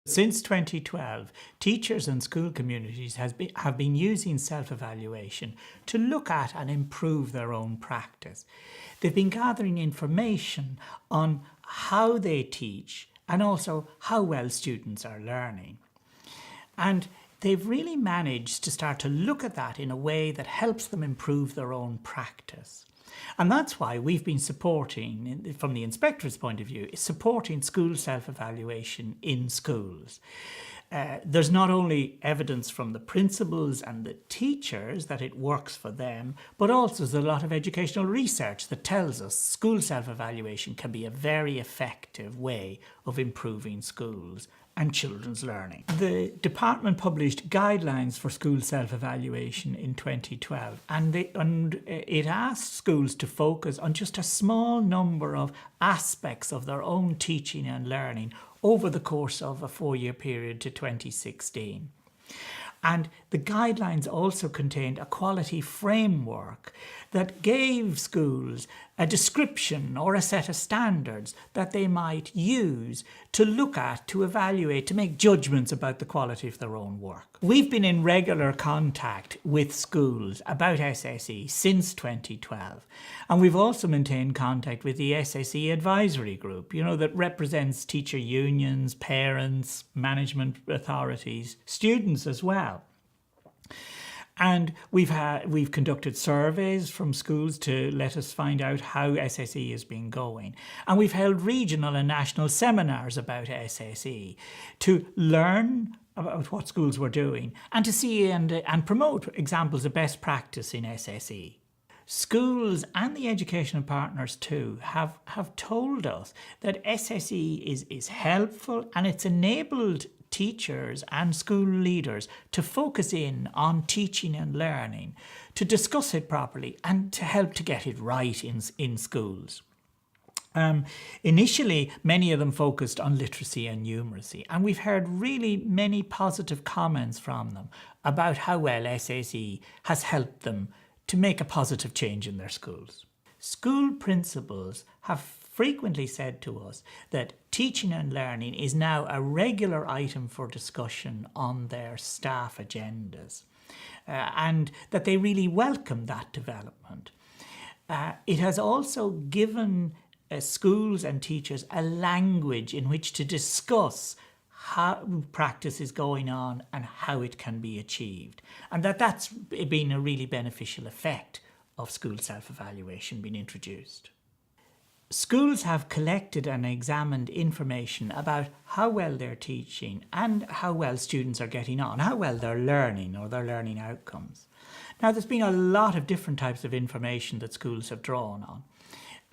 Since 2012, teachers and school communities have been using self-evaluation to look at and improve their own practice. They've been gathering information on how they teach and also how well students are learning. And they've really managed to start to look at that in a way that helps them improve their own practice. And that's why we've been supporting, from the inspector's point of view, supporting school self-evaluation in schools. There's not only evidence from the principals and the teachers that it works for them, but also there's a lot of educational research that tells us school self-evaluation can be a very effective way of improving schools and children's learning. The department published guidelines for school self-evaluation in 2012, and it asked schools to focus on just a small number of aspects of their own teaching and learning over the course of a 4-year period to 2016. And the guidelines also contained a quality framework that gave schools a description or a set of standards that they might use to look at, to evaluate, to make judgments about the quality of their own work. We've been in regular contact with schools about SSE since 2012, and we've also maintained contact with the SSE advisory group, that represents teacher unions, parents, management authorities, students as well. And we've conducted surveys from schools to let us find out how SSE has been going. And we've held regional and national seminars about SSE to learn about what schools were doing and to see and promote examples of best practice in SSE. Schools and the educational partners too have told us that SSE is helpful, and it's enabled teachers and school leaders to focus in on teaching and learning, to discuss it properly and to help to get it right in schools. Initially, many of them focused on literacy and numeracy, and we've heard really many positive comments from them about how well SSE has helped them to make a positive change in their schools. School principals have frequently said to us that teaching and learning is now a regular item for discussion on their staff agendas, and that they really welcome that development. It has also given schools and teachers a language in which to discuss how practice is going on and how it can be achieved, and that's been a really beneficial effect of school self-evaluation being introduced. Schools have collected and examined information about how well they're teaching and how well students are getting on, how well they're learning or their learning outcomes. Now, there's been a lot of different types of information that schools have drawn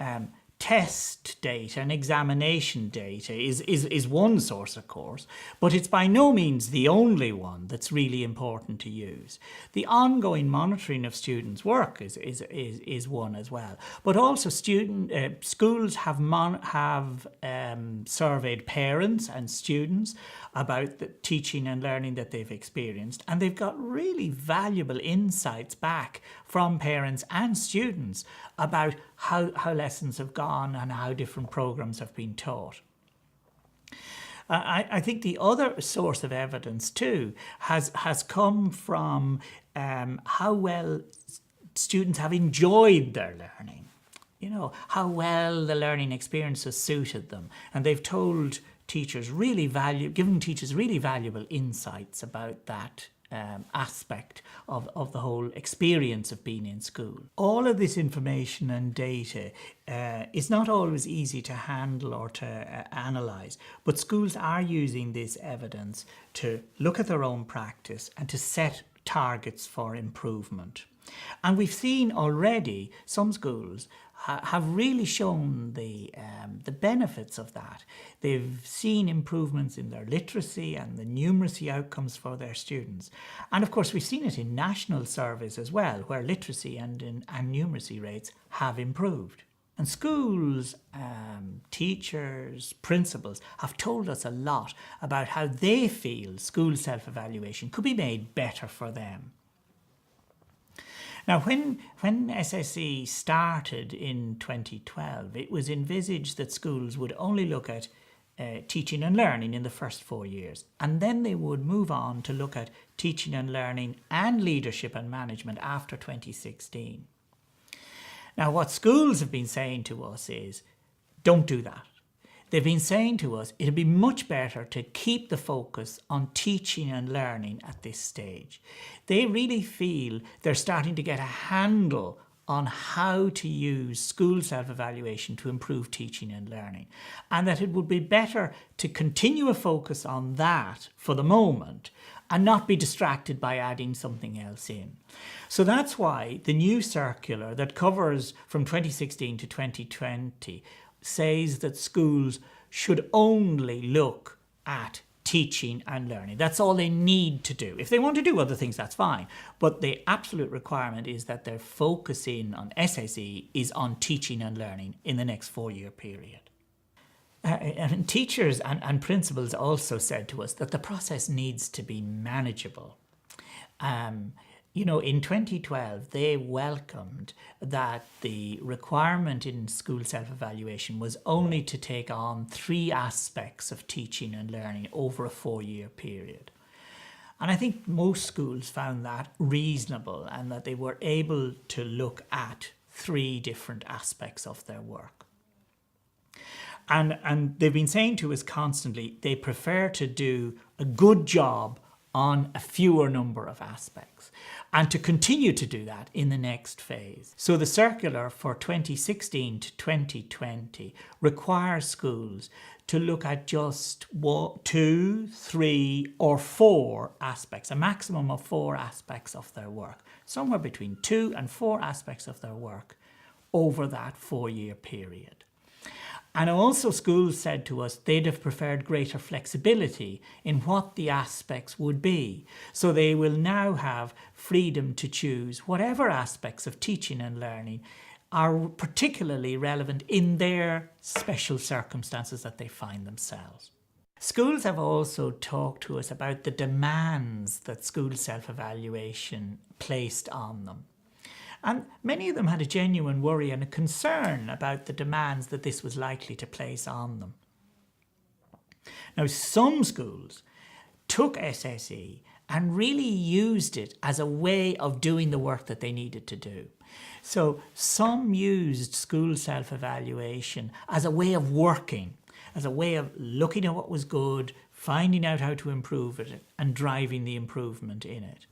on. Test data and examination data is one source, of course, but it's by no means the only one that's really important to use. The ongoing monitoring of students' work is one as well, but also schools have surveyed parents and students about the teaching and learning that they've experienced, and they've got really valuable insights back from parents and students about how lessons have gone and how different programs have been taught. I think the other source of evidence too has come from how well students have enjoyed their learning. How well the learning experience has suited them, and they've told teachers given teachers really valuable insights about that aspect of the whole experience of being in school. All of this information and data is not always easy to handle or to analyse, but schools are using this evidence to look at their own practice and to set targets for improvement. And we've seen already some schools have really shown the benefits of that. They've seen improvements in their literacy and the numeracy outcomes for their students. And of course, we've seen it in national surveys as well, where literacy and numeracy rates have improved. And schools, teachers, principals have told us a lot about how they feel school self-evaluation could be made better for them. Now, when SSE started in 2012, it was envisaged that schools would only look at teaching and learning in the first 4 years. And then they would move on to look at teaching and learning and leadership and management after 2016. Now, what schools have been saying to us is, don't do that. They've been saying to us, it'd be much better to keep the focus on teaching and learning at this stage. They really feel they're starting to get a handle on how to use school self-evaluation to improve teaching and learning, and that it would be better to continue a focus on that for the moment and not be distracted by adding something else in. So that's why the new circular that covers from 2016 to 2020 says that schools should only look at teaching and learning. That's all they need to do. If they want to do other things, that's fine. But the absolute requirement is that their focus in on SSE is on teaching and learning in the next 4-year period. And teachers and principals also said to us that the process needs to be manageable. You know, in 2012, they welcomed that the requirement in school self-evaluation was only to take on 3 aspects of teaching and learning over a 4-year period. And I think most schools found that reasonable and that they were able to look at 3 different aspects of their work. And they've been saying to us constantly they prefer to do a good job on a fewer number of aspects and to continue to do that in the next phase. So the circular for 2016 to 2020 requires schools to look at just 1, 2, 3 or 4 aspects, a maximum of 4 aspects of their work, somewhere between 2 and 4 aspects of their work over that 4-year period. And also schools said to us they'd have preferred greater flexibility in what the aspects would be. So they will now have freedom to choose whatever aspects of teaching and learning are particularly relevant in their special circumstances that they find themselves. Schools have also talked to us about the demands that school self-evaluation placed on them. And many of them had a genuine worry and a concern about the demands that this was likely to place on them. Now, some schools took SSE and really used it as a way of doing the work that they needed to do. So some used school self-evaluation as a way of working, as a way of looking at what was good, finding out how to improve it, and driving the improvement in it.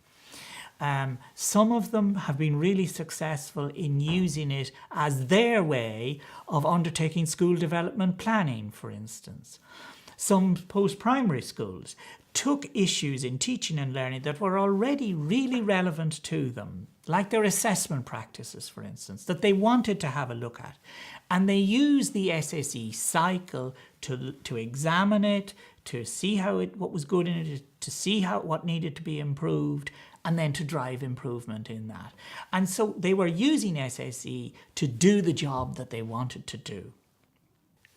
Some of them have been really successful in using it as their way of undertaking school development planning, for instance. Some post-primary schools took issues in teaching and learning that were already really relevant to them, like their assessment practices, for instance, that they wanted to have a look at. And they used the SSE cycle to examine it, to see what was good in it, to see what needed to be improved, and then to drive improvement in that. And so they were using SSE to do the job that they wanted to do.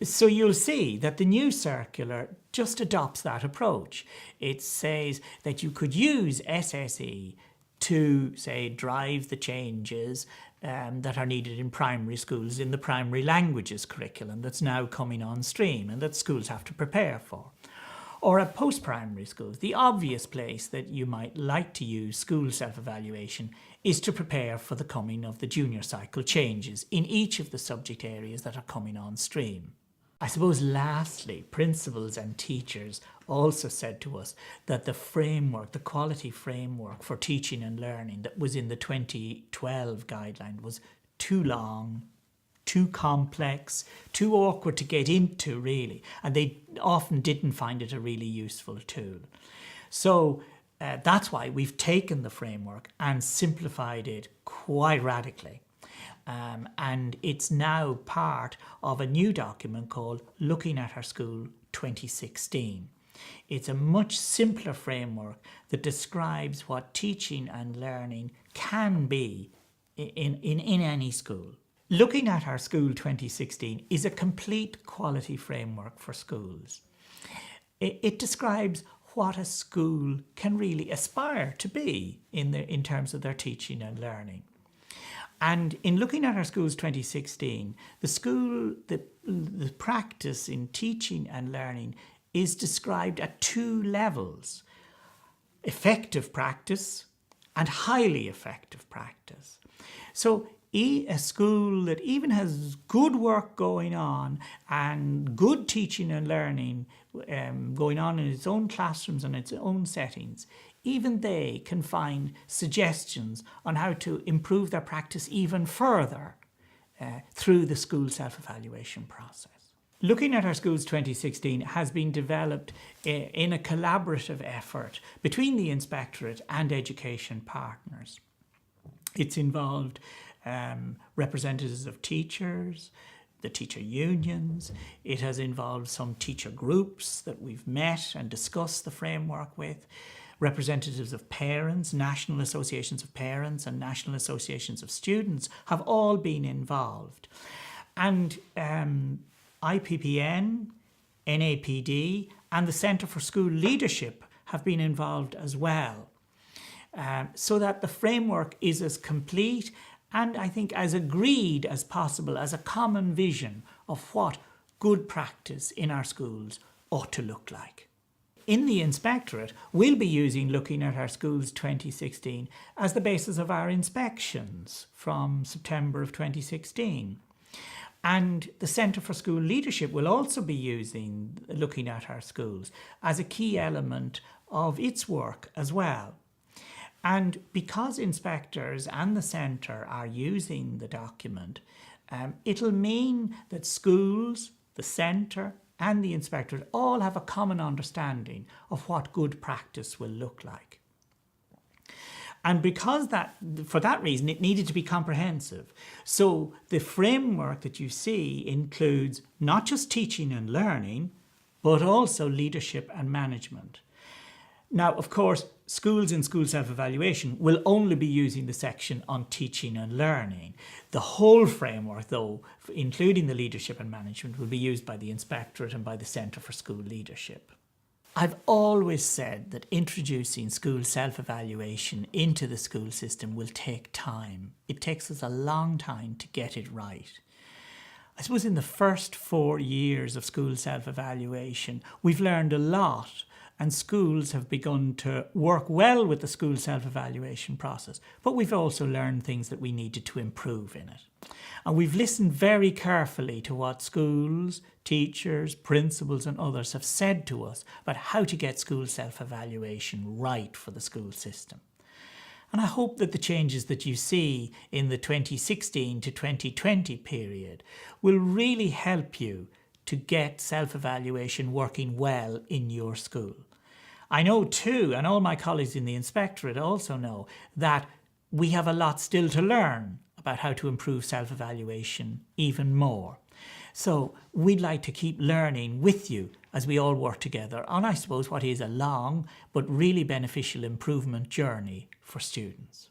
So you'll see that the new circular just adopts that approach. It says that you could use SSE to, say, drive the changes that are needed in primary schools in the primary languages curriculum that's now coming on stream and that schools have to prepare for. Or at post-primary schools, the obvious place that you might like to use school self-evaluation is to prepare for the coming of the junior cycle changes in each of the subject areas that are coming on stream. I suppose lastly, principals and teachers also said to us that the framework, the quality framework for teaching and learning that was in the 2012 guideline was too long, too complex, too awkward to get into really, and they often didn't find it a really useful tool. So that's why we've taken the framework and simplified it quite radically. And it's now part of a new document called Looking at Our School 2016. It's a much simpler framework that describes what teaching and learning can be in any school. Looking at Our School 2016 is a complete quality framework for schools. It describes what a school can really aspire to be in terms of their teaching and learning. And in looking at our schools 2016, the practice in teaching and learning is described at 2 levels: effective practice and highly effective practice. So a school that even has good work going on and good teaching and learning going on in its own classrooms and its own settings, even they can find suggestions on how to improve their practice even further through the school self-evaluation process. Looking at our Schools 2016 has been developed in a collaborative effort between the Inspectorate and education partners. It's involved representatives of teachers, the teacher unions. It has involved some teacher groups that we've met and discussed the framework with. Representatives of parents, national associations of parents and national associations of students have all been involved. And IPPN, NAPD and the Centre for School Leadership have been involved as well, so that the framework is as complete and I think as agreed as possible as a common vision of what good practice in our schools ought to look like. In the Inspectorate, we'll be looking at our Schools 2016 as the basis of our inspections from September of 2016. And the Centre for School Leadership will also be looking at our schools as a key element of its work as well. And because inspectors and the centre are using the document, it'll mean that schools, the centre and the inspectorate all have a common understanding of what good practice will look like. And for that reason, it needed to be comprehensive. So the framework that you see includes not just teaching and learning, but also leadership and management. Now, of course, schools in school self-evaluation will only be using the section on teaching and learning. The whole framework, though, including the leadership and management, will be used by the Inspectorate and by the Centre for School Leadership. I've always said that introducing school self-evaluation into the school system will take time. It takes us a long time to get it right. I suppose in the first 4 years of school self-evaluation, we've learned a lot, and schools have begun to work well with the school self-evaluation process, but we've also learned things that we needed to improve in it. And we've listened very carefully to what schools, teachers, principals and others have said to us about how to get school self-evaluation right for the school system. And I hope that the changes that you see in the 2016 to 2020 period will really help you to get self-evaluation working well in your school. I know too, and all my colleagues in the Inspectorate also know, that we have a lot still to learn about how to improve self-evaluation even more. So we'd like to keep learning with you as we all work together on, I suppose, what is a long but really beneficial improvement journey for students.